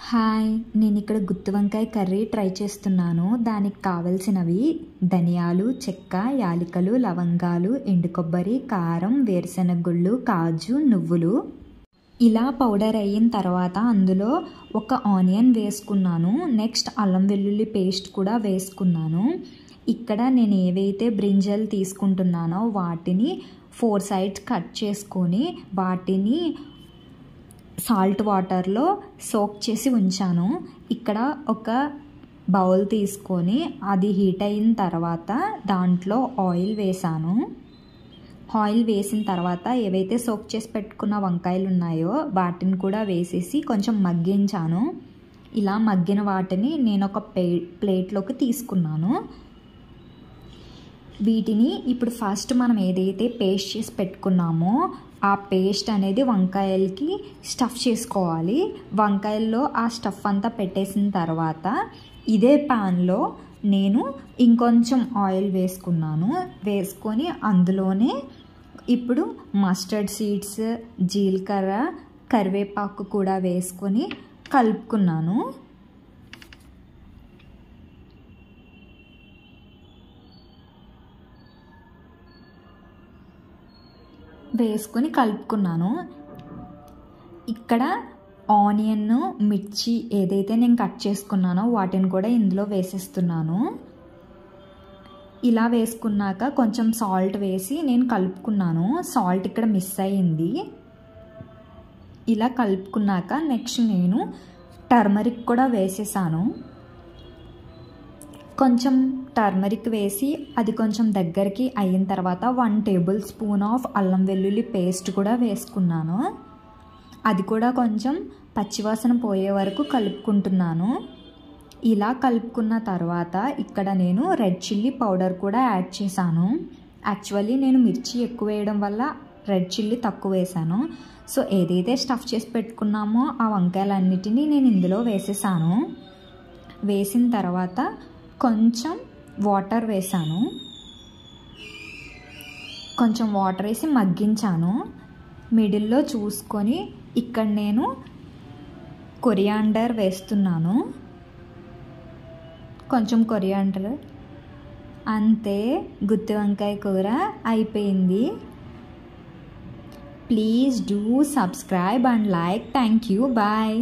Hi, నేను ఇక్కడ గుత్తి వంకాయ కర్రీ ట్రై చేస్తున్నాను. దానికి కావలసినవి ధనియాలు, చెక్క, యాలకులు, లవంగాలు, ఎండు కొబ్బరి, కారం, వేరుశెనగ గుళ్ళు, కాజు, నువ్వులు. ఇలా పౌడర్ అయిన తర్వాత అందులో ఒక ఆనియన్ వేసుకున్నాను. నెక్స్ట్ అల్లం వెల్లుల్లి పేస్ట్ కూడా వేసుకున్నాను. ఇక్కడ నేను ఏవైతే బ్రింజల్ తీసుకుంటున్నానో వాటిని 4 సైడ్స్ కట్ చేసుకొని వాటిని సాల్ట్ వాటర్లో సోక్ చేసి ఉంచాను. ఇక్కడ ఒక బౌల్ తీసుకొని అది హీట్ అయిన తర్వాత దాంట్లో ఆయిల్ వేసాను. ఆయిల్ వేసిన తర్వాత ఏవైతే సోక్ చేసి పెట్టుకున్న వంకాయలు ఉన్నాయో వాటిని కూడా వేసేసి కొంచెం మగ్గించాను. ఇలా మగ్గిన వాటిని నేను ఒక ప్లేట్లోకి తీసుకున్నాను. వీటిని ఇప్పుడు ఫస్ట్ మనం ఏదైతే పేస్ట్ చేసి పెట్టుకున్నామో ఆ పేస్ట్ అనేది వంకాయలకి స్టఫ్ చేసుకోవాలి. వంకాయల్లో ఆ స్టఫ్ అంతా పెట్టేసిన తర్వాత ఇదే ప్యాన్లో నేను ఇంకొంచెం ఆయిల్ వేసుకున్నాను. వేసుకొని అందులోనే ఇప్పుడు మస్టర్డ్ సీడ్స్, జీలకర్ర, కరివేపాకు కూడా వేసుకొని కలుపుకున్నాను. వేసుకొని కలుపుకున్నాను. ఇక్కడ ఆనియన్, మిర్చి ఏదైతే నేను కట్ చేసుకున్నానో వాటిని కూడా ఇందులో వేసేస్తున్నాను. ఇలా వేసుకున్నాక కొంచెం సాల్ట్ వేసి నేను కలుపుకున్నాను. సాల్ట్ ఇక్కడ మిస్ అయ్యింది. ఇలా కలుపుకున్నాక నెక్స్ట్ నేను టర్మరిక్ కూడా వేసేసాను. కొంచెం టర్మరిక్ వేసి అది కొంచెం దగ్గరికి అయిన తర్వాత 1 టేబుల్ స్పూన్ ఆఫ్ అల్లం వెల్లుల్లి పేస్ట్ కూడా వేసుకున్నాను. అది కూడా కొంచెం పచ్చివాసన పోయే వరకు కలుపుకుంటున్నాను. ఇలా కలుపుకున్న తర్వాత ఇక్కడ నేను రెడ్ చిల్లీ పౌడర్ కూడా యాడ్ చేశాను. యాక్చువల్లీ నేను మిర్చి ఎక్కువ వేయడం వల్ల రెడ్ చిల్లీ తక్కువ వేసాను. సో ఏదైతే స్టఫ్ చేసి పెట్టుకున్నామో ఆ వంకాయలన్నిటినీ నేను ఇందులో వేసేసాను. వేసిన తర్వాత కొంచెం వాటర్ వేసాను. కొంచెం వాటర్ వేసి మగ్గించాను. మిడిల్లో చూసుకొని ఇక్కడ నేను కొరియాండర్ వేస్తున్నాను. కొంచెం కొరియాండర్. అంతే, గుత్తి వంకాయ కూర అయిపోయింది. Please do subscribe and like. Thank you. Bye.